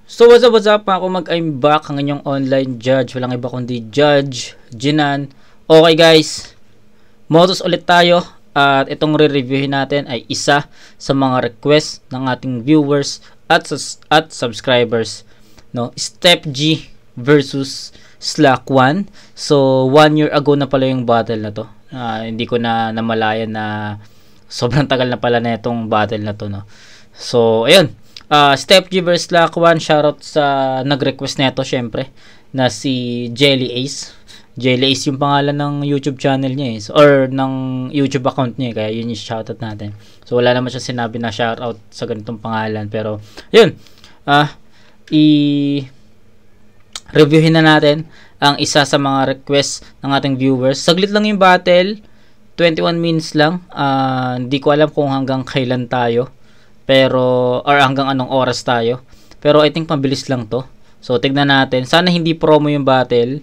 So what's up ako I'm back ang inyong online judge. Walang iba kundi Judge Jinan. Okay guys, Motos ulit tayo. At itong re-reviewin natin ay isa sa mga request ng ating viewers at subscribers, no? Step G versus Slack 1. So 1 year ago na pala yung battle na to. Hindi ko na namalayan na sobrang tagal na pala na itong battle na to, no? So ayun, Step G vs Slack 1, shoutout sa nag-request nito syempre na si Jelly Ace. Jelly Ace yung pangalan ng YouTube channel niya or ng YouTube account niya, kaya yun yung shoutout natin. So wala naman siya sinabi na shoutout sa ganitong pangalan, pero yun, i-reviewin na natin ang isa sa mga request ng ating viewers. Saglit lang yung battle, 21 minutes lang. Hindi ko alam kung hanggang kailan tayo, pero or hanggang anong oras tayo, pero I think mabilis lang to. So tignan natin, sana hindi promo yung battle,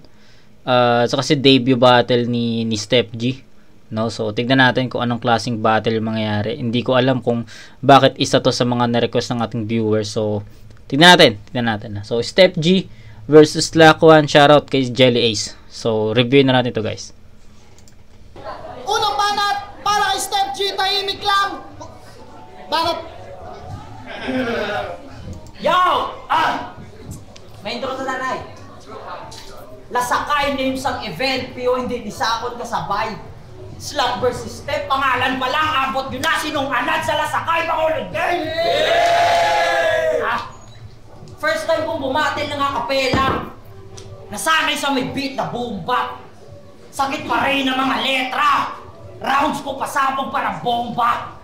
so kasi debut battle ni Step G, no? So tignan natin kung anong klaseng battle yung mangyayari. Hindi ko alam kung bakit isa to sa mga na-request ng ating viewers. So tignan natin. So Step G versus Slack 1, shoutout kay Jelly Ace. So review na natin to guys. Unang banat para kay Step G, tahimik lang. Banat. Yo! May intro sa nanay. Lasakay names ang event, pero hindi nisakot kasabay. Slack versus Step, pangalan pa lang, abot yun na sinunganad sa lasakay, pakulod din! First time kong bumatil ng akapela. Nasanay sa may beat na boom bap. Sakit pa rin ang mga letra. Rounds ko pasabog parang bomba.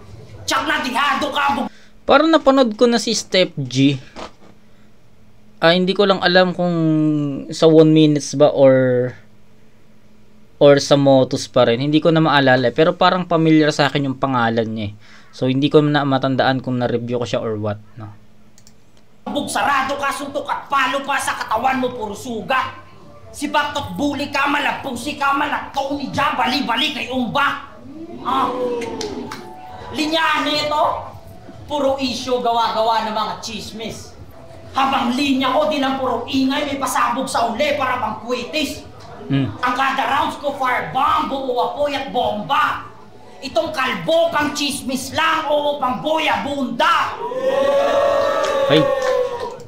Tsak na dihado ka. Parang napanood ko na si Step G. Hindi ko lang alam kung sa 1 minutes ba or sa Motos pa rin. Hindi ko na maalala, pero parang familiar sa akin yung pangalan niya. So hindi ko na matandaan kung na-review ko siya or what, no. Sarado ka, suntok at palo pa sa katawan mo, puro sugat. Si Baktot bully ka, malagpusi ka, malagtaw ni Jam, bali-bali kay Umba. Linya nito, puro issue, gawa-gawa ng mga chismis. Habang linya ko, din ang puro ingay, may pasabog sa uli para bang kwitis. Ang kada rounds ko, firebomb, buo apoy at bomba. Itong kalbo, pang chismis lang, o pang boya bunda. Ay,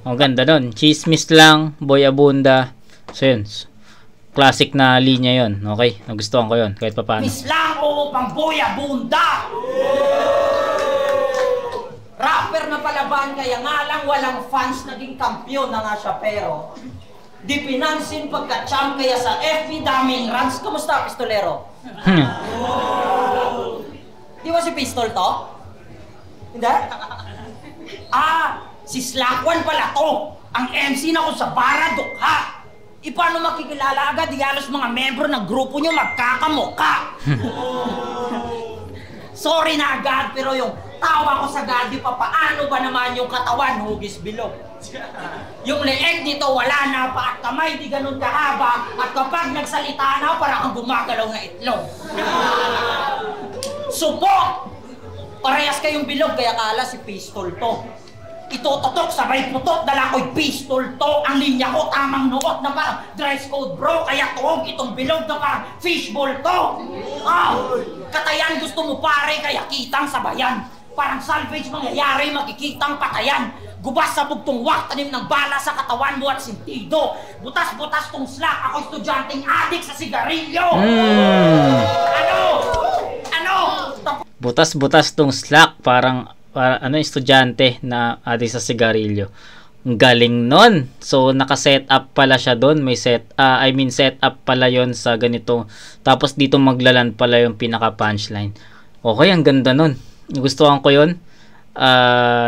ang ganda nun. Chismis lang, boy abunda. So yun, classic na linya yun. Okay, nagustuhan ko yun kahit pa paano. Chismis lang, o pang boya bunda. Rapper na palaban, kaya nga lang walang fans, naging kampiyon na nga siya, pero di pinansin pagka-champ, kaya sa FB daming runs. Kamusta, pistolero? Di ba si Pistol to? Hindi? Si Slack 1 pala to. Ang MC na ko sa bara, dukha. Paano makikilala agad? Di halos mga membro ng grupo nyo magkakamuka. Sorry na agad, pero yung tawa ko sa gadi pa, paano ba naman yung katawan, hugis bilog? Yung leeg nito wala na pa at kamay di ganun kahaba, at kapag nagsalita na parang ang gumagalaw na itlog. Supok! Parehas kayong bilog, kaya kala si Pistol to. Itutotok sabay putok, dala ko'y pistol to. Ang linya ko tamang nuot na parang dress code bro, kaya tuog itong bilog na parang fishball to. Katayan gusto mo pare, kaya kitang sabayan. Parang salvage mangyayari, makikitang patayan. Gubas sa bugtong wak, tanim ng bala sa katawan mo at sentido. Butas-butas tong Slack, ako estudyanteng adik sa sigarilyo. Ano? Butas-butas tong Slack, parang estudyante na adik sa sigarilyo. Ang galing nun. So naka-set up pala siya doon. May set up pala yon sa ganito. Tapos dito maglaland pala yung pinaka-punchline. Okay, ang ganda nun. Nagustuhan ko yun.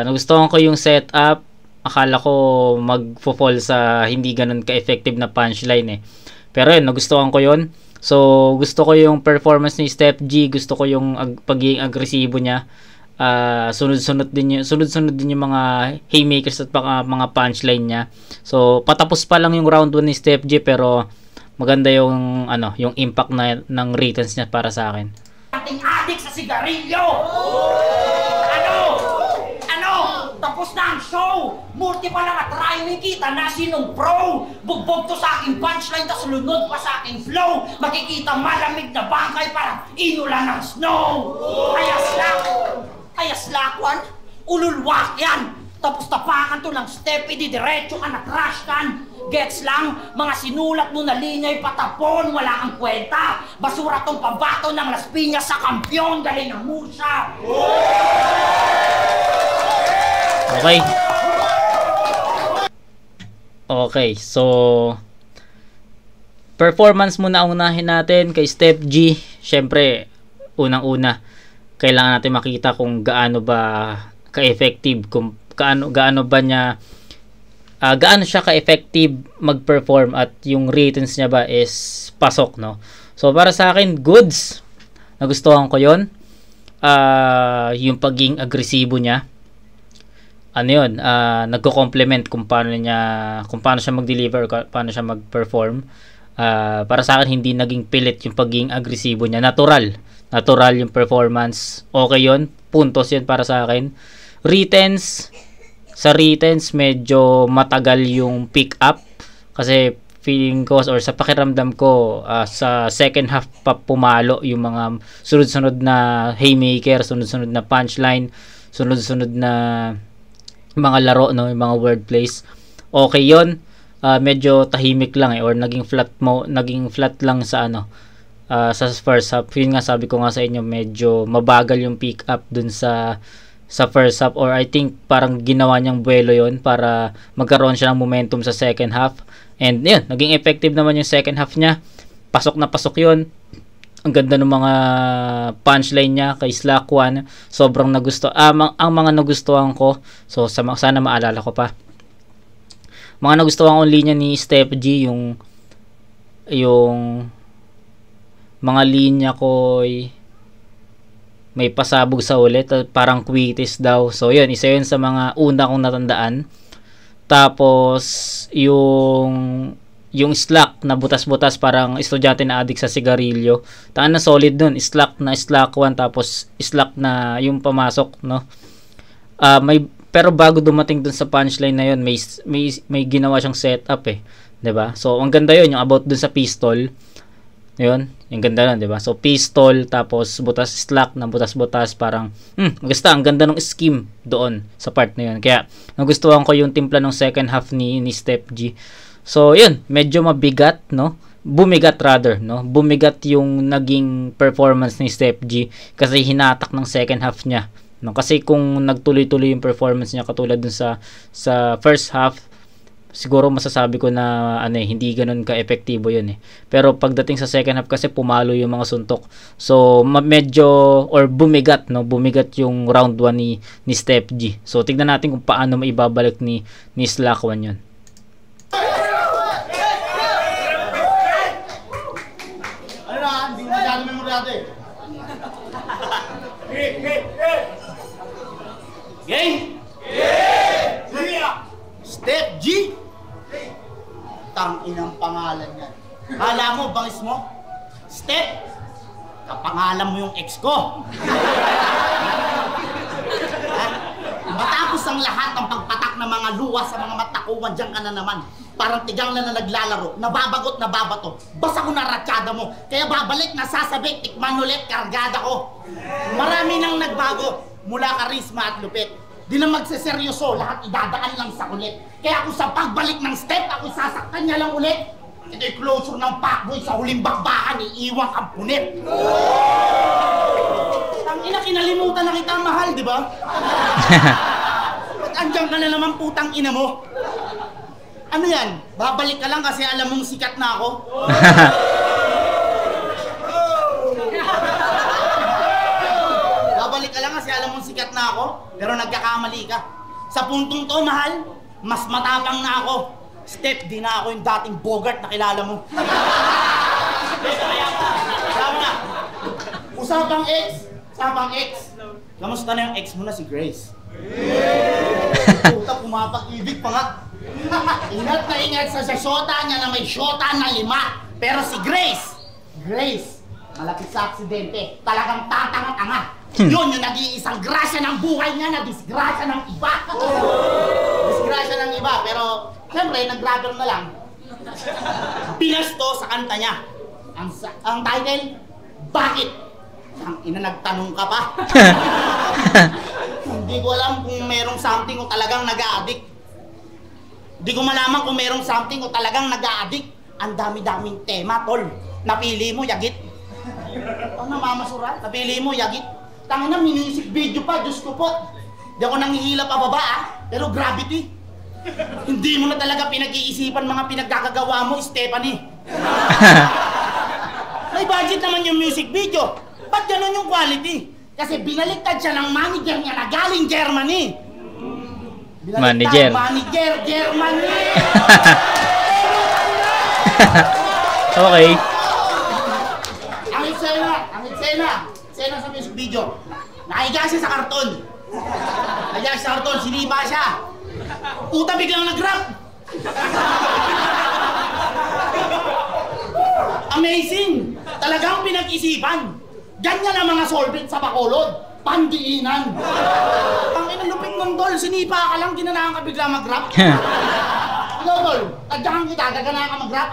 Nagustuhan ko yung setup. Akala ko magfo-fall sa hindi ganun ka-effective na punchline Pero yun, nagustuhan ko yun. So gusto ko yung performance ni Step G. Gusto ko yung pagiging agresibo niya. Sunod-sunod din yung mga haymakers at mga punchline niya. So patapos pa lang yung round 1 ni Step G, pero maganda yung yung impact ng returns niya para sa akin. Ating adik sa sigarilyo. Ano? Tapos Tapos na ang show! Multi pa lang at try may kita na sinong pro! Bugbog to sa aking punchline, tas lunod pa sa aking flow! Makikita malamig na bangkay parang inulan ng snow! Ayas lakwan! Ululwak yan! Tapos tapakan to ng step, diretso ka na crash kan! Gets lang, mga sinulat mo na linya'y patapon, wala kang kwenta. Basura tong pambato ng Las Piñas sa kampyon, galing ang Mursa. Okay. Okay, so performance muna ang unahin natin kay Step G. Syempre, unang-una, kailangan natin makita kung gaano ba ka-effective, kung gaano ba niya gaano siya ka-effective mag-perform at yung ratings niya ba is pasok, no? So, para sa akin, goods. Nagustuhan ko yon. Yung pagiging agresibo niya. Ano yun? Nagko-complement kung paano siya mag-deliver, paano siya mag-perform. Para sa akin, hindi naging pilit yung pagiging agresibo niya. Natural yung performance. Okay yon. Puntos yun para sa akin. Sa returns, medyo matagal yung pick up kasi feeling ko or sa pakiramdam ko sa second half pa pumalo yung mga sunod-sunod na haymaker, sunod-sunod na punchline, sunod-sunod na mga laro, no, yung mga word plays. Okay yon. Medyo tahimik lang or naging flat lang sa sa first half. Yun nga, sabi ko nga sa inyo, medyo mabagal yung pick up dun sa first half, or I think parang ginawa niyang buwelo yon para magkaroon siya ng momentum sa second half. And yun, naging effective naman yung second half niya. Pasok na pasok yun. Ang ganda ng mga punchline niya kay Slack One. Sobrang ang mga nagustuhan ko. So sana maalala ko pa. Mga nagustuhan ko linya ni Step G, yung mga linya ko may pasabog sa ulit, parang quitis daw. So yun, isa yun sa mga una kong natandaan. Tapos yung Slack na butas-butas, parang estudyante na addict sa sigarilyo. Taan na solid dun. Slack 1, tapos Slack na yung pamasok, no? Pero bago dumating dun sa punchline na yun, may ginawa siyang setup, 'di ba? So ang ganda yun, yung about dun sa pistol. Yun, yung ganda lang, 'di ba? So pistol, tapos butas, Slack na butas-butas, parang gusto, ang ganda ng scheme doon sa part na yun. Kaya nagustuhan ko yung timpla ng second half ni Step G. So yun, medyo mabigat, no? Bumigat yung naging performance ni Step G kasi hinatak ng second half niya, no? Kasi kung nagtuloy-tuloy yung performance niya katulad dun sa first half, siguro masasabi ko na hindi ganoon ka-epektibo yun . Pero pagdating sa second half kasi pumalo yung mga suntok. So medyo or bumigat yung round 1 ni Step G. So tignan natin kung paano maibabalik ni Slack One yun. Ano na, hindi mo masyado memoryado Game! Step G? Tang-inang pangalan yan. Kala mo, bangis mo? Step, kapangalan mo yung ex ko. Matapos ang lahat ng pagpatak ng mga luwa sa mga matakuan, dyan ka na naman. Parang tigang na naglalaro, nababagot, nababato. Basta ko na ratsyada mo. Kaya babalik, nasasabik, tikman ulit, kargada ko. Marami nang nagbago, mula karisma at lupit. Di na magseseryoso, lahat idadaan lang sa kulit. Kaya kung sa pagbalik ng Step, ako sasaktan niya lang ulit. Ito'y closure ng Pacboy sa huling bakbakan, iiwang kang punit. Tangina, kinalimutan na kita mahal, di ba? Ba't andyan ka na naman, putang ina mo? Ano yan? Babalik ka lang kasi alam mong sikat na ako? Babalik ka lang kasi alam mong sikat na ako, pero nagkakamali ka. Sa puntong to, mahal, mas matapang na ako. Step, di na ako yung dating Bogart na kilala mo. Sama na. Usapang ex. Kamusta na yung ex mo na si Grace? Puta, pumapag-ibig pa nga. Ingat na ingat sa syota niya na may syota na 5. Pero si Grace, malapit sa aksidente, talagang tatanga-tanga. Yun yung nag-iisang grasya ng buhay niya na disgrasya ng iba. Disgrasya ng iba, pero siyempre, nag-rapper na lang. Pinasto sa kanta niya. Ang title, Bakit? Ang ina, nagtanong ka pa. Hindi ko alam kung merong something o talagang nag-a-addict. Hindi ko malaman kung merong something o talagang nag-a-addict. Ang dami-daming tema, tol. Napili mo, yagit. Ano, Mama Sural? Napili mo, yagit. Tangina, music video pa, Diyos ko po. Di ako nanghihila pa baba, pero gravity. Hindi mo na talaga pinag-iisipan mga pinagkakagawa mo, Stephanie. May budget naman yung music video. Ba't ganun yung quality? Kasi binaliktad siya ng manager niya na galing Germany. Manager, Germany! Okay. Ang eksena sa music video. Nakahiga siya sa karton. Nakahiga siya sa karton, siniba siya. Puta, biglang nag-rap. Amazing! Talagang pinag-isipan. Ganyan ang mga solvent sa Bacolod. Pandiinan. Ang inalupit ng tol, sinipa ka lang, ginanahan ka bigla mag-rap. Hello tol, tadyakan kita, gaganahan ka mag-rap.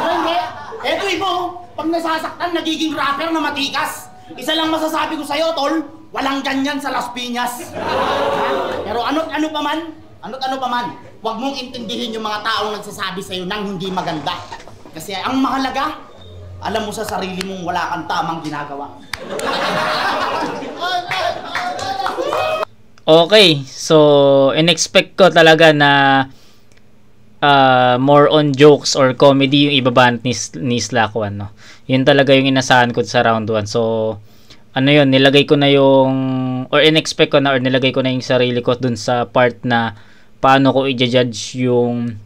Hindi. Eto ibo, pag nasasaktan, nagiging rapper na matikas. Isa lang masasabi ko sa'yo tol, walang ganyan sa Las Piñas. Pero ano pa man, huwag mong intindihin yung mga taong nagsasabi sa'yo nang hindi maganda. Kasi ang mahalaga, alam mo sa sarili mong wala kang tamang ginagawa. Okay, so in-expect ko talaga na more on jokes or comedy yung ibabanat ni Slack One, no? Yun talaga yung inasahan ko sa round 1. So, ano yun, nilagay ko na yung, or in-expect ko na, or nilagay ko na yung sarili ko dun sa part na paano ko i-judge yung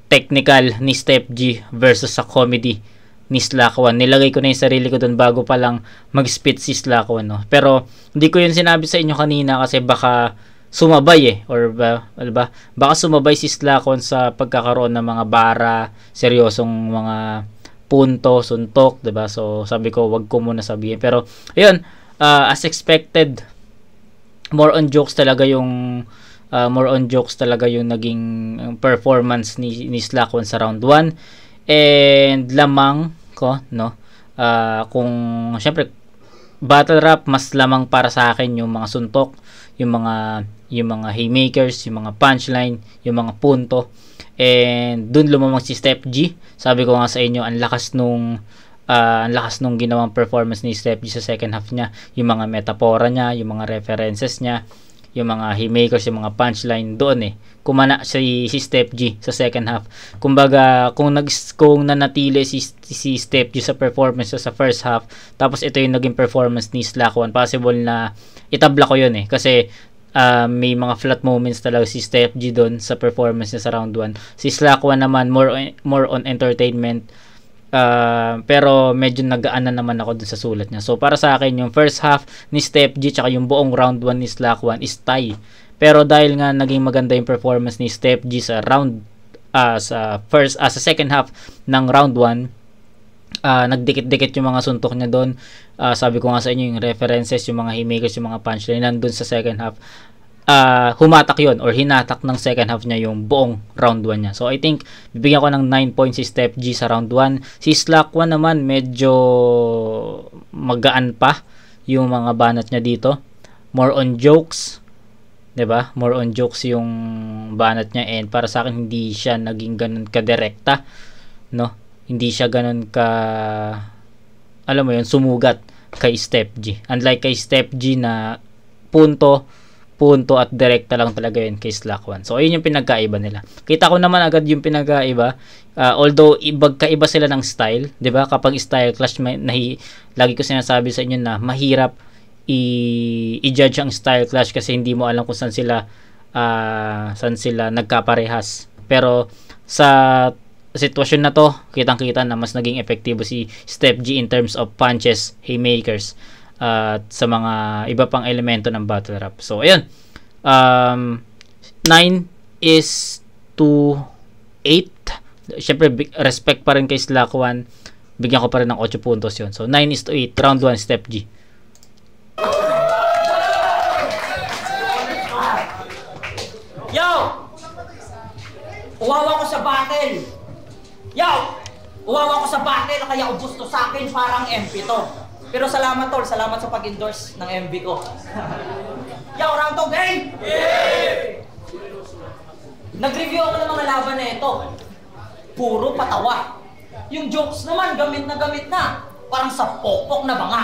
technical ni Step G versus sa comedy ni Slack One. Nilagay ko na yung sarili ko dun bago pa lang mag-spit si Slack One, no? Pero hindi ko yun sinabi sa inyo kanina kasi baka sumabay or baka sumabay si Slack One sa pagkakaroon ng mga bara, seryosong mga punto, suntok, diba? So sabi ko wag ko muna sabihin. Pero ayun, as expected, more on jokes talaga yung naging performance ni Slack One sa round 1. And lamang ko, no, kung syempre battle rap, mas lamang para sa akin yung mga suntok, yung mga haymakers, yung mga punchline, yung mga punto. And dun lumamang si Step G. Sabi ko nga sa inyo, ang lakas nung ginawang performance ni Step G sa second half niya, yung mga metapora niya, yung mga references niya, yung mga haymakers, yung mga punchline doon kumana si Step G sa second half. Kumbaga, kung nanatili si Step G sa performance sa first half, tapos ito yung naging performance ni Slack One, possible na itabla ko yun kasi may mga flat moments talaga si Step G doon sa performance niya sa round 1. Si Slack One naman more on entertainment, pero medyo nagaan na naman ako dun sa sulat niya. So para sa akin yung first half ni Step G tsaka yung buong round 1 ni Slack One is tie. Pero dahil nga naging maganda yung performance ni Step G sa sa second half ng round 1, nagdikit-dikit yung mga suntok niya doon. Sabi ko nga sa inyo, yung references, yung mga haymakers, yung mga punchline nandun sa second half. Humatak yon or hinatak ng second half niya yung buong round 1 niya. So I think bibigyan ko ng 9 points si Step G sa round 1. Si Slack One naman medyo magaan pa yung mga banat niya dito. More on jokes, 'di ba? More on jokes yung banat niya, and para sa akin hindi siya naging ganun ka-direkta, no? Hindi siya ganun ka, alam mo yun, sumugat kay Step G. Unlike kay Step G na punto at direkta lang talaga yun kay Slack One. So ayun yung pinagkaiba nila. Kita ko naman agad yung pinagkaiba, although kaiba sila ng style, 'di ba? Kapag style clash, lagi ko sinasabi sa inyo na mahirap i-judge ang style clash kasi hindi mo alam kung saan sila nagkaparehas. Pero sa sitwasyon na to, kitang-kita na mas naging epektibo si Step G in terms of punches, haymakers, at sa mga iba pang elemento ng battle rap. So ayun, 9 is to 8. Syempre respect pa rin kay Slack One, bigyan ko pa rin ng 8 puntos yun. So 9 is to 8, round 1 Step G. Uwawa ko sa battle. Yaw! Uwawa ko sa battle kaya ubos to sa akin parang MP to. Pero salamat tol, salamat sa pag-endorse ng MV ko. Yaw, round 2, game! Nag-review ako ng mga laban na ito. Puro patawa. Yung jokes naman, gamit na. Parang sa pokpok na banga.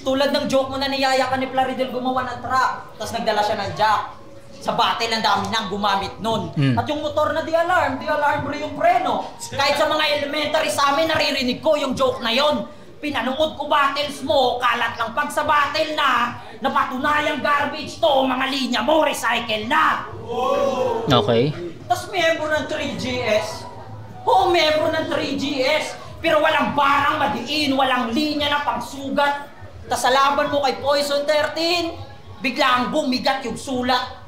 Tulad ng joke mo na niyayakan ni Plaridel gumawa ng truck, tapos nagdala siya ng jack. Sa battle, ang dami nang gumamit nun. At yung motor na di-alarm bro yung preno. Kahit sa mga elementary sa amin, naririnig ko yung joke na yon. Pinanood ko battles mo, kalat lang pag sa battle na, napatunayang garbage to, mga linya mo, recycle na. Okay. Tapos miyembro ng 3GS. Oo, miyembro ng 3GS. Pero walang barang madiin, walang linya na pangsugat. Tapos sa laban mo kay Poison 13, biglang bumigat yung sulat.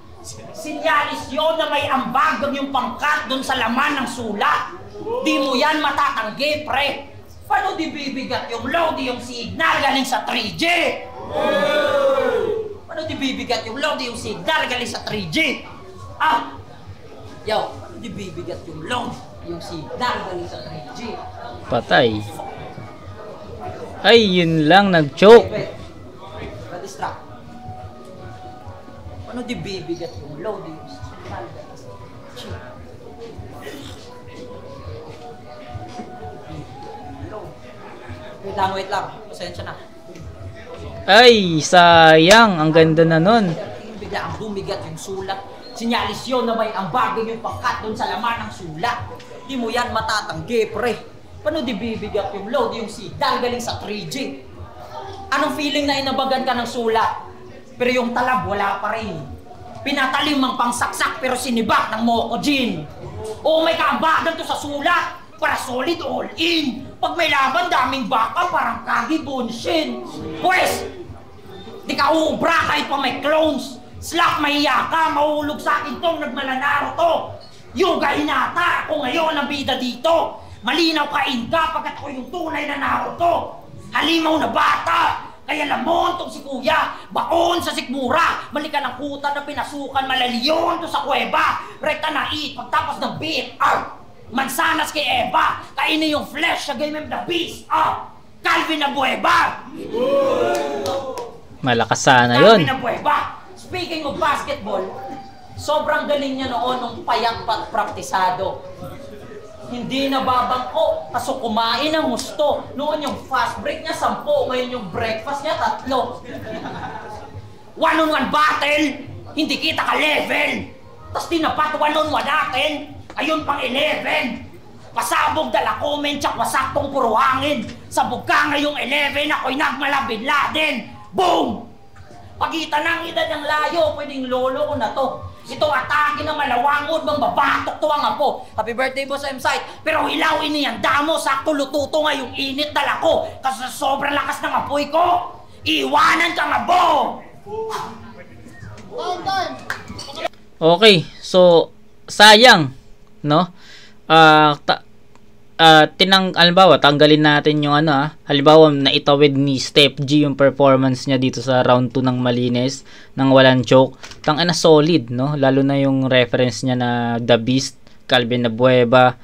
Sinyalis yun na may ambag yung pangkat dun sa laman ng sulat. Di mo yan matatanggi, pre. Paano di bibigat yung load, yung signal galing sa 3G? Paano di bibigat yung load, yung signal galing sa 3G? Yo, paano di bibigat yung load, yung signal galing sa 3G? Patay. Ay, yun lang, nag-choke. Wait. Na-distract. Paano di bibigat yung load, yung signal galing sa 3G? Wait lang. Pasensya na. Ay, sayang. Ang ganda na nun. Bigla ang bumigat yung sulat. Sinyalis yun na may ambagin yung pangkat dun sa laman ng sulat. Di mo yan matatanggi, pre. Paano di bibigat yung load, yung signal galing sa 3G? Anong feeling na inabagan ka ng sulat? Pero yung talab, wala pa rin. Pinatalim ang pangsaksak pero sinibak ng Mokojin. O may kaambagan to sa sulat. Para solid all-in. Pag may laban, daming baka, parang kagi bunshin. Pwes, di ka uubra kahit pa may clones. Slack, mahiya ka, mahulog sa akin tong nagmalanaro to. Yuga hinata, ako ngayon ang bida dito. Malinaw kain ka pagkat ako yung tunay na Naruto. Halimaw na bata, kaya lamon tong si kuya. Baon sa sikmura, malika ng kuta na pinasukan, malaliyon to sa kuweba. Rekta na eat, pagtapos ng beat, mansanas kay Eva, kainin yung flesh sa Game of the Beast. Calvin na Bueba. Malakas sana yun. Calvin na Bueba. Speaking of basketball, sobrang galing niya noon nung payak pat praktisado. Hindi nababangko, kaso kumain ng gusto. Noon yung fast break niya 10, ngayon yung breakfast niya 3. One-on-one battle, hindi kita ka-level. Tapos tinapat one-on-one natin. Ayun pang 11. Pasabog dala comment tsak wasaktong puro hangin. Sabog ka ngayong 11, ako'y nagmala Bin Laden. Boom! Pagitan ng edad ng layo, pwedeng lolo ko na to. Ito atake ng malawangod, bang babatok to ang apo. Happy birthday po sa M-Site. Pero hilawin niyan, damo, sakto lututo ngayong init dala ko. Kasi sa sobrang lakas ng apoy ko, iwanan ka nga bo! Okay, so sayang, no? Halimbawa, tanggalin natin yung halimbawa, naitawid ni Steph G yung performance niya dito sa round 2 ng malinis, nang walang choke. Tangina solid, no? Lalo na yung reference niya na The Beast, Calvin Abueva.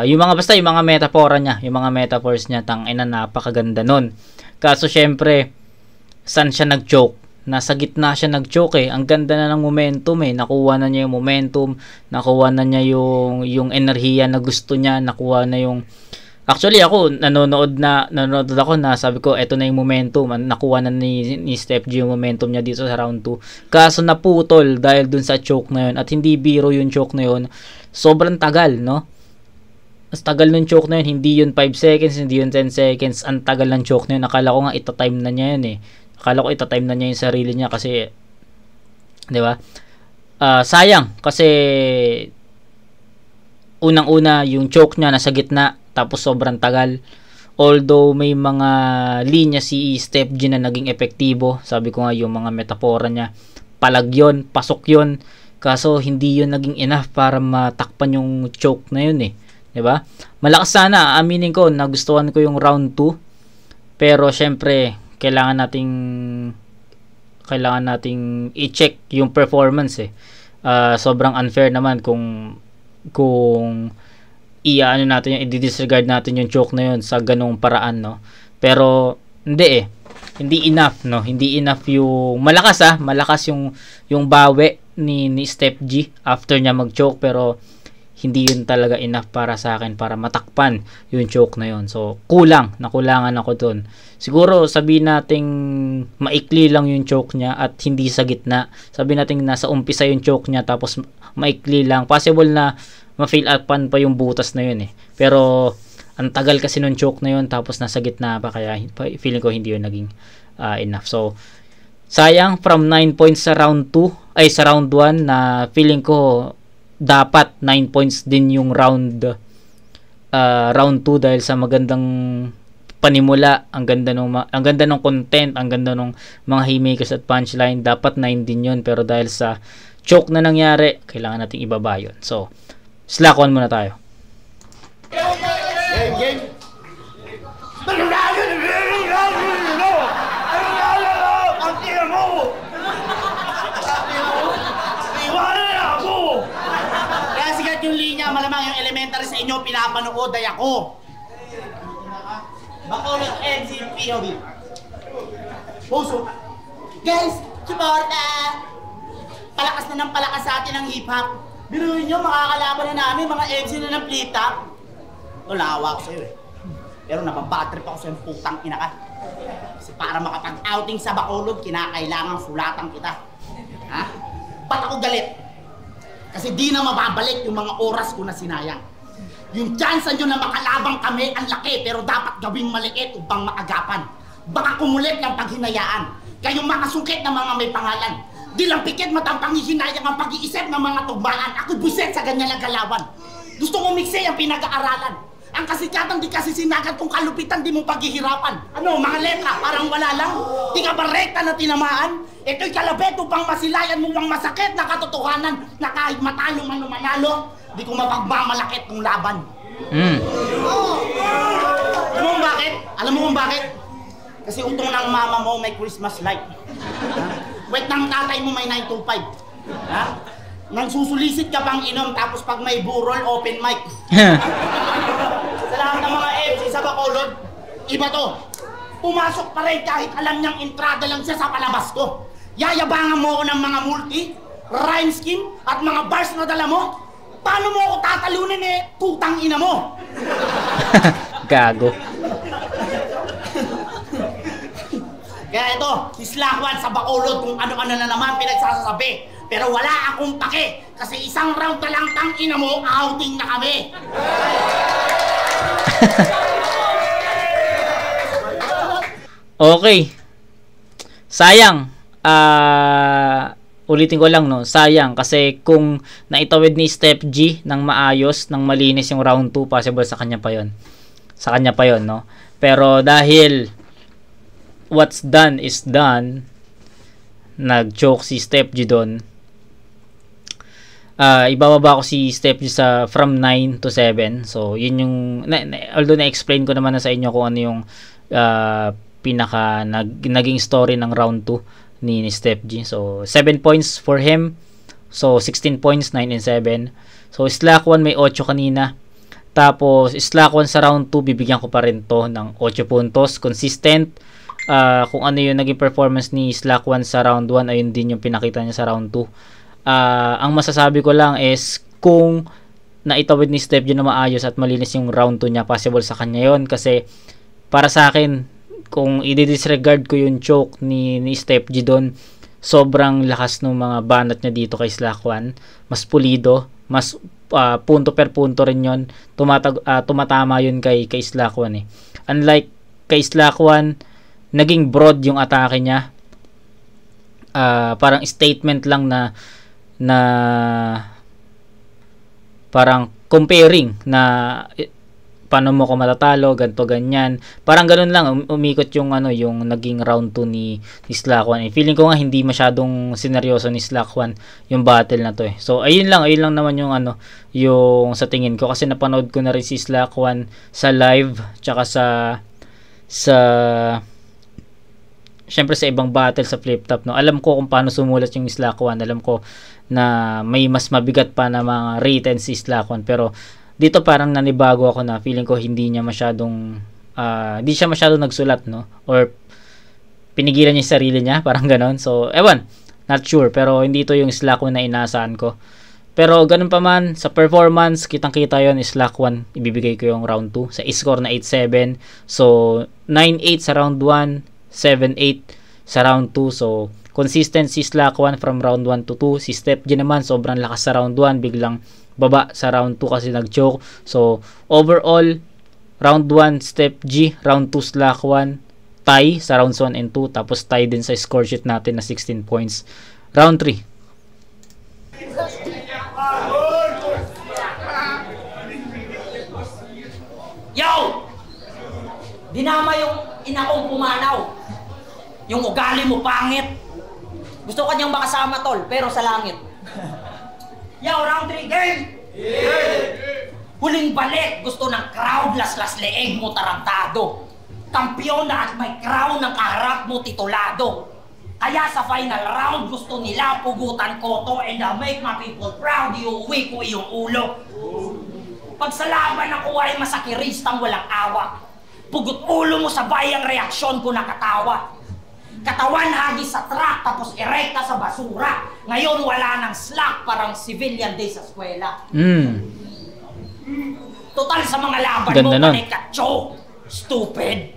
Yung mga metafora niya, yung mga metaphors niya, tangina napakaganda nun. Kaso syempre, saan siya nag-choke? Nasa gitna siya nag-choke eh. Ang ganda na ng momentum eh. Nakuha na niya yung momentum, nakuha na niya yung enerhiya na gusto niya, nakuha na yung... Actually ako, nanonood ako na sabi ko, eto na yung momentum. Nakuha na ni Steph G yung momentum niya dito sa round 2. Kaso naputol dahil dun sa choke na yun. At hindi biro yung choke na yun. Sobrang tagal, no? Mas tagal ng choke na yun. Hindi yun 5 seconds, hindi yun 10 seconds. Ang tagal ng choke na yun. Akala ko nga ita-time na niya yun eh. Akala ko ita-time na niya yung sarili niya kasi, di ba? Sayang kasi unang-una yung choke niya nasa gitna tapos sobrang tagal. Although may mga linya si Steph G na naging epektibo, sabi ko nga yung mga metafora niya, palag yun, pasok yun, kaso hindi yun naging enough para matakpan yung choke na yun eh. Di ba? Malakas sana, aminin ko, nagustuhan ko yung round 2, pero syempre kailangan nating i-check yung performance eh. sobrang unfair naman kung i-ano natin yung i-disregard natin yung choke na yun sa ganung paraan, no. Pero hindi hindi enough, no. Hindi enough yung malakas yung bawi ni Steph G after niya mag-choke, pero hindi yun talaga enough para sa akin para matakpan yung choke na yun. So nakulangan ako dun. Siguro sabihin nating maikli lang yung choke niya at hindi sa gitna. Sabihin nating nasa umpisa yung choke niya tapos maikli lang. Possible na ma-fail upan pa yung butas na yun eh. Pero ang tagal kasi nung choke na yun tapos nasa gitna pa, kaya feeling ko hindi yun naging enough. So sayang, from 9 points sa round 2 ay sa round 1 na feeling ko dapat 9 points din yung round 2 dahil sa magandang panimula, ang ganda ng content, ang ganda ng mga haymakers at punchline, dapat 9 din yun, pero dahil sa choke na nangyari, kailangan nating ibaba yun. So slack one muna tayo. Game. Kaya sigat yung linya, malamang yung elementary sa inyo pinapanood ay ako. Bacolod MC POV. Puso. Guys, suporta! Palakas na ng palakas sa atin ang hip-hop. Biruin nyo, makakalaban na namin mga MC na ng flip-top. Nalawa ko sa'yo eh. Pero nababatrip ako sa'yo putang ina ka. Kasi para makapag-outing sa Bacolod, kinakailangan sulatan kita. Ha? Ba't ako galit? Kasi di na mababalik yung mga oras ko na sinayang. Yung chance nyo na makalabang kami ang laki, pero dapat gawing maliit upang maagapan. Baka kumulit ng paghinayaan. Kayong mga sungkit na mga may pangalan. Di lang pikit matang panghihinayang ang pag-iisip ng mga tugmaan. Ako'y buset sa ganyan na galawan. Gusto kong mikse ang pinag-aaralan. Ang kasikatan di kasi sinagat kung kalupitan di mo paghihirapan. Ano, mga letra, parang wala lang. Di ka ba rekta na tinamaan? Ito'y kalabet upang masilayan mo ang masakit na katotohanan na kahit matalo man o manalo, di ko mapagmamalakit kong laban. Alam mo kung bakit? Alam mo kung bakit? Kasi utong ng mama mo may Christmas light. Wait ng tatay mo may 9 to 5. Ha? Nang susulisit ka pang inom tapos pag may burol, open mic. Sa lahat ng mga MC sa Bacolod, iba to. Pumasok pa rin kahit alam niyang entrada lang siya sa palabas ko. Yayabangan mo ako ng mga multi, rhyme scheme, at mga bars na dala mo. Paano mo ako tatalunin eh, putang ina mo? Gago. Kaya ito, islakwan sa Bacolod kung ano-ano na naman pinagsasabi. Pero wala akong pake, kasi isang round na lang tang ina mo, outing na kami. Okay. Sayang. Ulitin ko lang, no. Sayang kasi kung naitawid ni Steph G ng maayos, ng malinis yung round 2, possible sa kanya pa 'yon. Sa kanya pa 'yon, no. Pero dahil what's done is done, nag-choke si Steph G doon. Ibababa ko si Steph G sa from 9 to 7. So, yun yung although na-explain ko naman na sa inyo kung ano yung naging story ng round 2 ni Steph G. So, 7 points for him. So, 16 points, 9 and 7. So, slack 1 may 8 kanina. Tapos, slack 1 sa round 2, bibigyan ko pa rin to ng 8 puntos. Consistent. Kung ano yung naging performance ni slack 1 sa round 1, ayun din yung pinakita niya sa round 2. Ang masasabi ko lang is kung naitawid ni Steph G na maayos at malinis yung round 2 niya, possible sa kanya yon. Kasi para sa akin, kung i-disregard ko yung choke ni Steph G doon, sobrang lakas ng mga banat niya dito kay slack 1. Mas pulido, mas punto per punto rin yon. Tumatama yun kay slack 1 eh. Unlike kay slack 1, naging broad yung atake niya. Parang statement lang na parang comparing na paano mo ko matatalo, ganto ganyan. Parang ganoon lang umikot yung yung naging round 2 ni slack 1. Feeling ko nga hindi masyadong sineryoso ni slack 1 yung battle na to eh. So ayun lang naman yung yung sa tingin ko, kasi napanood ko na rin si slack 1 sa live tsaka sa syempre sa ibang battle sa flip top, no. Alam ko kung paano sumulat yung slack 1. Alam ko na may mas mabigat pa na mga written si Slack 1. Pero dito parang nanibago ako na feeling ko hindi siya masyadong nagsulat, no? Or pinigilan niya yung sarili niya, parang ganon. So, ewan, not sure. Pero hindi ito yung Slack 1 na inaasahan ko. Pero ganun pa man, sa performance, kitang-kita yon, Slack 1, ibibigay ko yung round 2. Sa score na 8-7. So, 9-8 sa round 1, 7-8 sa round 2. So, consistent si Slack 1 from round 1 to 2. Si Step G naman, sobrang lakas sa round 1, biglang baba sa round 2 kasi nag-choke. So, overall, round 1 Step G, round 2 Slack 1, tie sa rounds 1 and 2, tapos tie din sa score sheet natin na 16 points. Round 3. Yo! Dinama yung ina kong pumanaw. Yung ugali mo pangit. Gusto ka niyang makasama, tol, pero sa langit. Yo, round 3 game! Huling balik, gusto ng crowd, laslas leeg mo tarantado. Kampiyon na at may crown ng kaharap mo titulado. Kaya sa final round, gusto nila pugutan ko to and make my people proud, iuwi ko iyong ulo. Pag sa laban ako ay masakiristang walang awa. Pugot ulo mo sabay ang reaksyon ko nakatawa. Katawan hagis sa truck tapos erekta sa basura. Ngayon wala nang slack, parang civilian day sa eskwela. Total sa mga laban ganda mo, panikatso, stupid.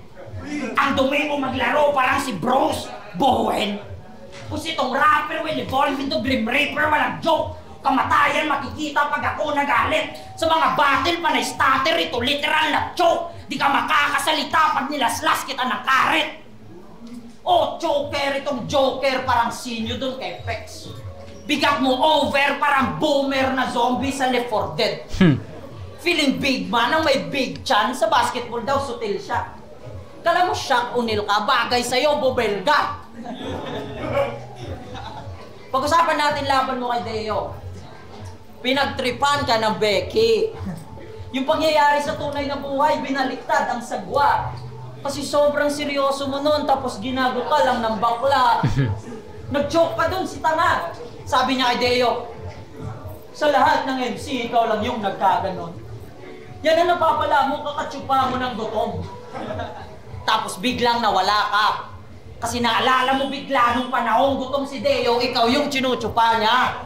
Ang dumi mo maglaro parang si Bruce Bowen. Kung itong rapper will evolve into Grim Reaper, walang joke. Kamatayan makikita pag ako nagalit. Sa mga battle pa na starter, ito literal na choke. Di ka makakasalita pag nilaslas kita ng karet. Oh, choker, itong joker parang sinyo dun kay Pex. Bigat mo over parang boomer na zombie sa Left 4 Dead. Feeling big man ang may big chan, sa basketball daw sutil siya. Kala mo Shaq O'Neal ka, bagay sa'yo, bobelga. Pag-usapan natin laban mo kay Deo. Pinagtripan ka ng Becky. Yung pangyayari sa tunay na buhay, binaliktad ang sagwa. Kasi sobrang seryoso mo nun, tapos ginago ka lang ng bakla. Nag-joke ka dun si Tanga. Sabi niya kay Deo, sa lahat ng MC, ikaw lang yung nagkaganon. Yan ang napapala mo, kakatsupa mo ng gutom. Tapos biglang nawala ka. Kasi naalala mo bigla nung panahong gutom si Deo, ikaw yung tinutsupa niya.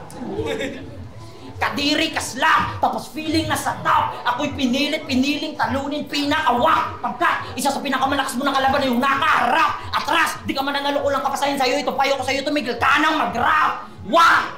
Kadiri kasla, tapos feeling na sa top. Ako'y piniling talunin, pinakawak. Pagkat isa sa pinakamalakas mo na kalaban yung nakaharap. Atras, di ka mananalo ko lang kapasahin sa'yo. Ito payo ko sa'yo, tumigil ka nang mag-rap. Wah!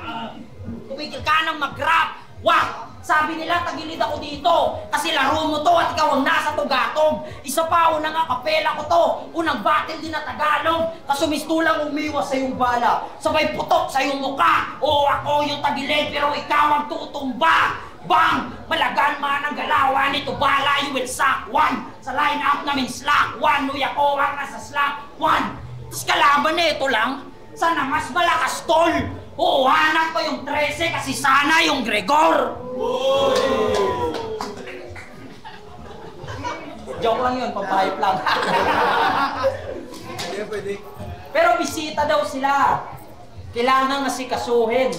Tumigil ka nang mag-rap. Wah! Sabi nila, tagilid ako dito. Kasi laro mo to at ikaw ang nasa tugatog. Isa pa, unang akapela ko to. Unang battle din na Tagalog. Kasumistulang umiwas sa iyong bala. Sabay putok sa iyong muka. O ako yung tagilid pero ikaw ang tutumba. Bang! Malagan man ang galawan nito bala. You will suck one. Sa line up namin slack one. Uy ako ang nasa slack one. Tapos kalaban na ito lang. Sana mas malakas tol. Oo, hanap ko yung 13 kasi sana yung Gregor. Joke lang yun, pampahip lang. Pero bisita daw sila. Kailangan masikasuhin.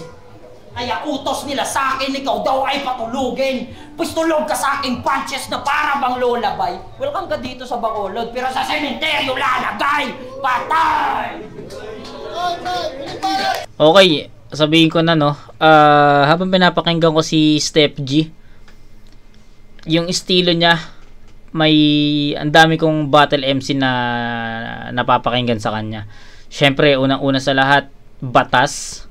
Kaya utos nila sa akin, ikaw daw ay patulugin. Pistulog ka sa aking punches na para bang lolabay. Welcome ka dito sa Bacolod, pero sa sementeryo lalagay. Patay! Okay, sabihin ko na no, habang pinapakinggan ko si Step G, yung estilo niya, may ang dami kong battle MC na napapakinggan sa kanya. Syempre, unang-una sa lahat, batas.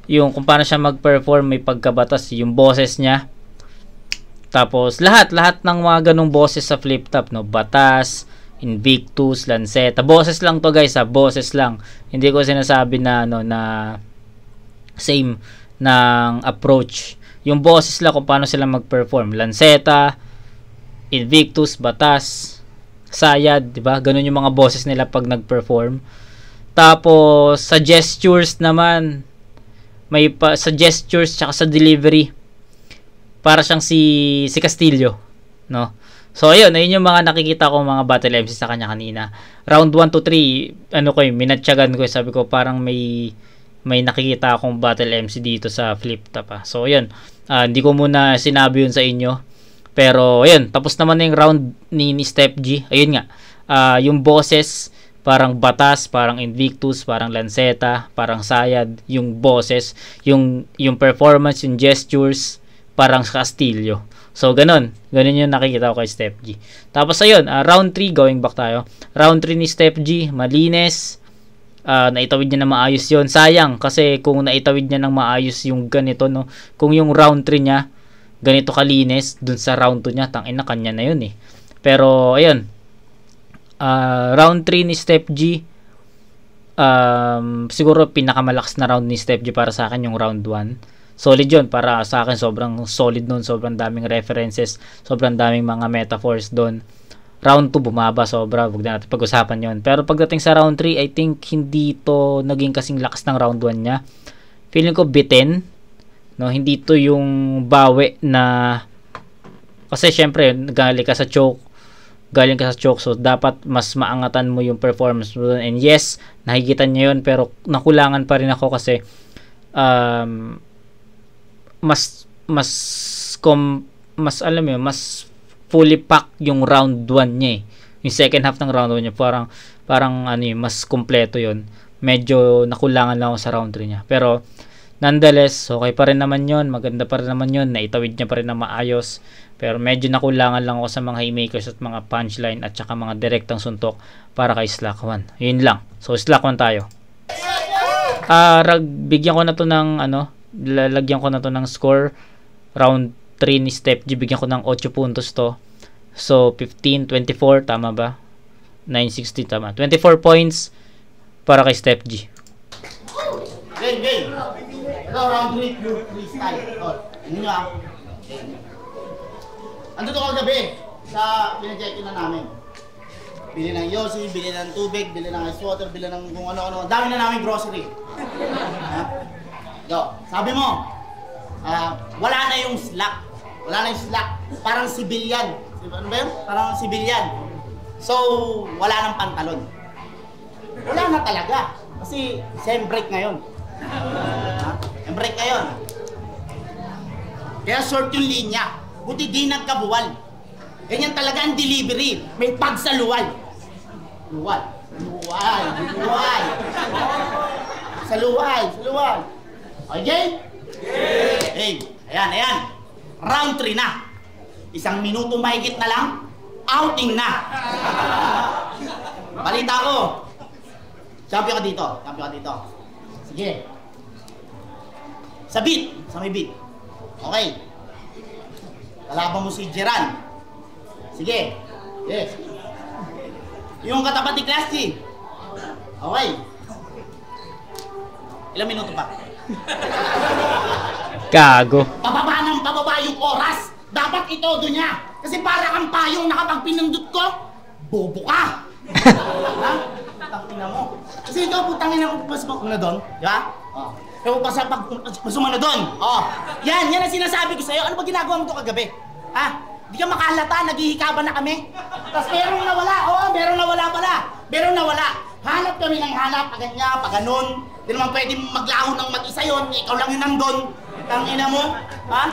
Yung kung paano siya mag-perform, may pagkabatas, yung boses niya. Tapos lahat ng mga ganung boses sa flip top, no, batas, Invictus, Lanceta. Boses lang to guys, boses lang. Hindi ko sinasabi na ano na same ng approach. Yung boses lang kung paano sila mag-perform. Lanceta, Invictus, Batas, Sayad, 'di ba? Ganun yung mga boses nila pag nag-perform. Tapos sa gestures naman, may sa gestures tsaka sa delivery. Para siyang si Castillo, no? So ayun yung mga nakikita ko mga battle MC sa kanya kanina. Round 1 to 3, minatyagan ko, sabi ko parang may may nakikita akong battle MC dito sa flip top. So ayun, hindi ko muna sinabi yun sa inyo, pero ayun, tapos naman na yung round ni Steph G. Ayun nga, yung bosses parang Batas, parang Invictus, parang Lanceta, parang Sayad, yung bosses, yung performance, yung gestures, parang Castillo. So, ganun yung nakikita ko kay Steph G. Tapos, ayun, round 3, going back tayo. Round 3 ni Steph G, malinis. Naitawid niya na maayos yon. Sayang, kasi kung naitawid niya ng maayos yung ganito, no? Kung yung round 3 niya, ganito kalinis, dun sa round 2 niya, tangina, kanya na yun eh. Pero, ayun, round 3 ni Steph G, siguro pinakamalakas na round ni Steph G para sa akin yung round 1. Solid yun para sa akin, sobrang solid nun, sobrang daming references, sobrang daming mga metaphors doon. Round 2 bumaba sobra, wag na natin pag-usapan yon. Pero pagdating sa round 3, I think hindi to naging kasing lakas ng round 1 niya. Feeling ko bitin, no, hindi to yung bawi na, kasi syempre galing ka sa choke, so dapat mas maangatan mo yung performance mo doon. And yes, nakikita niya yun, pero nakulangan pa rin ako kasi mas alam mo, mas fully pack yung round 1 niya eh. Yung second half ng round 1 niya parang ano yun, mas kompleto yun. Medyo nakulangan lang ako sa round 3 niya. Pero nonetheless, okay pa rin naman yun, maganda pa rin naman yun, naitawid niya pa rin na maayos. Pero medyo nakulangan lang ako sa mga haymakers at mga punchline at saka mga direktang suntok para kay Slack 1. Yun lang. So Slack 1 tayo. Bigyan ko na to ng lalagyan ko na to ng score. Round 3 ni Steph G, bigyan ko ng 8 puntos to. So 15-24, tama ba? 9-16, tama. 24 points para kay Steph G. Game. Ito, round 3, pure freestyle. Ano nga? Ando to kagabi sa pinacheck na namin. Bili ng yosi, bili ng tubig, bili ng ice water, bili ng kung ano-ano. Dami na namin grocery. Sabi mo, wala na yung slack. Parang civilian. Ano ba yun? Parang civilian. So, wala nang pantalon. Wala na talaga. Kasi, sem break ngayon. Sem break ngayon. Kaya short yung linya. Buti di nagkabuwal. Ganyan talaga ang delivery. May pag sa luwal. Luwal. Sa luwal. Okay? Hey, ayan. Round 3 na. 1 minuto mahigit na lang, outing na. Balita ko. Champion ka dito. Sige. Sa may beat. Okay. Kalaban mo si Jeran. Sige. Yes. Yung katapat ni Classy. Okay. Ilang minuto pa? Gago. Pababa yung oras. Dapat itodo niya. Kasi para kang payong na kapag pinindot ko, bobo ka. Ha? Tangina mo. Kasi ikaw putangin ang pasok na doon. Di ba? Pero pasok na doon. Yan ang sinasabi ko sa'yo. Ano ba ginagawa mo ito kagabi? Ha? Di ka makalata, naghihikaban na kami. Tapos merong nawala. Merong nawala pala. Hanap kami ng hanap, pa ganun. Di naman pwede maglaho ng mag-isa yun, ikaw lang yung nandun. Tangina mo, ha?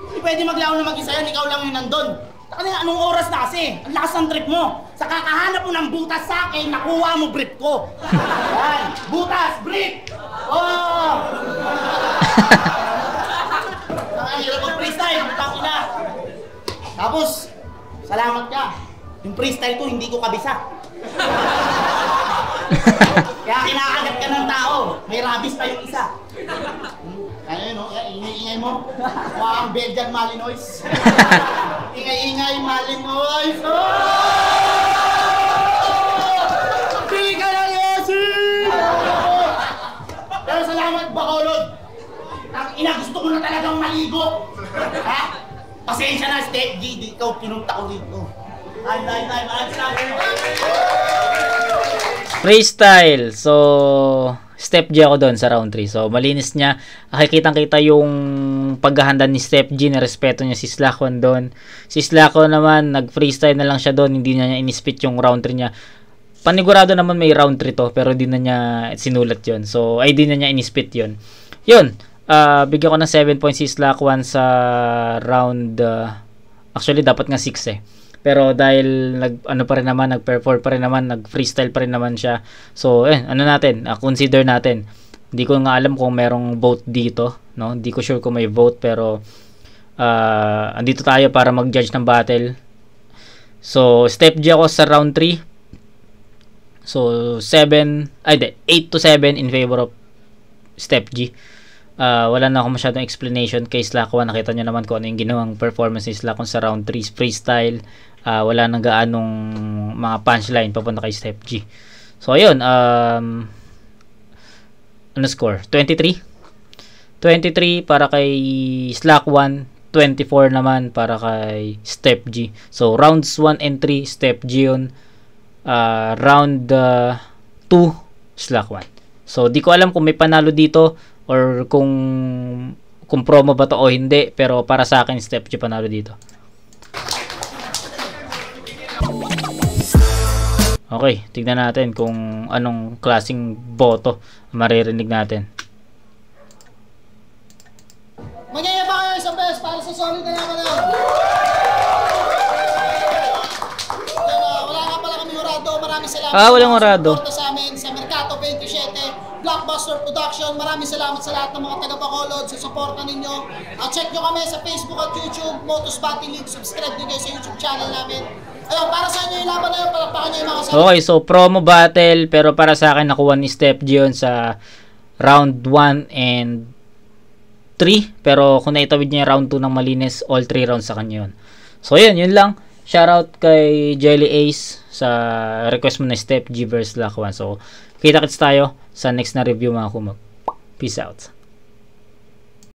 Hindi pwede maglaho ng mag-isa yun, ikaw lang yung nandun. Anong oras na kasi? Ang lakas ng trip mo. Sa kakahanap mo ng butas sa akin, nakuha mo brief ko. Yan, butas, brief! Ang hirap mag-freestyle, tangina. Tapos, salamat ka. Yung freestyle ko, hindi ko kabisa. Kaya kinakagat ka ng tao. May rabies pa yung isa. Kaya no? Ingay-ingay mo. Ang Belgian Malinois. Ingay-ingay Malinois. Pili ka ng yosi! Pero salamat, Bacolod. Gusto ko na talagang maligo. Ha? Pasensya na, Steph G. Di ikaw pinunta ko dito. Time. Freestyle. So, Steph G ako doon sa round 3. So, malinis niya. Kitang-kita yung paghahanda ni Steph G, na respeto niya si Slack 1 doon. Si Slack 1 naman, nag-freestyle na lang siya doon. Hindi niya inispit yung round 3 niya. panigurado naman may round 3 to, pero di na niya sinulat yon. So, ay di na niya inispit yon. Yun, bigyan ko ng 7 points si Slack 1 sa round, actually dapat nga 6 eh. Pero dahil nag-perform pa rin naman, nag-freestyle pa rin naman siya. So, consider natin. Hindi ko nga alam kung merong vote dito, no? Hindi ko sure kung may vote, pero andito tayo para mag-judge ng battle. So, step G ako sa round 3. So, 8 to 7 in favor of step G. Wala na ako masyadong explanation kay Slack 1. Nakita nyo naman kung ano yung ginawang performance ni Slack 1 sa round 3 freestyle. Wala nang gaanong mga punchline papunta kay step G. So, ayun. Ano score? 23 para kay Slack 1. 24 naman para kay step G. So, rounds 1 and 3, step G yun. Round 2, Slack 1. So, di ko alam kung may panalo dito or kung promo ba to o hindi. Pero para sa akin, step G panalo dito. Okay, tignan natin kung anong klaseng boto maririnig natin. Magyayabang kayo isang beses para sa solid na naman yun. Wala nga pala kami horado. Maraming salamat walang horado. sa amin sa Mercato 27, Blockbuster Production. Maraming salamat sa lahat ng mga taga-Bacolod sa suporta ninyo. Check nyo kami sa Facebook at YouTube, Motus Battle League. Subscribe din kayo sa YouTube channel namin. Ayun, para sa inyo yung laban na yun, palakpakan nyo yung mga kasama. Okay, so promo battle, pero para sa akin nakuha ni Step G yun sa round 1 and 3, pero kung naitawid niya yung round 2 ng malinis, all 3 rounds sa kanya yun. So yun lang. Shoutout kay Jelly Ace sa request mo na Step G versus Slack 1. So kita-kits tayo sa next na review mga kumag. Peace out.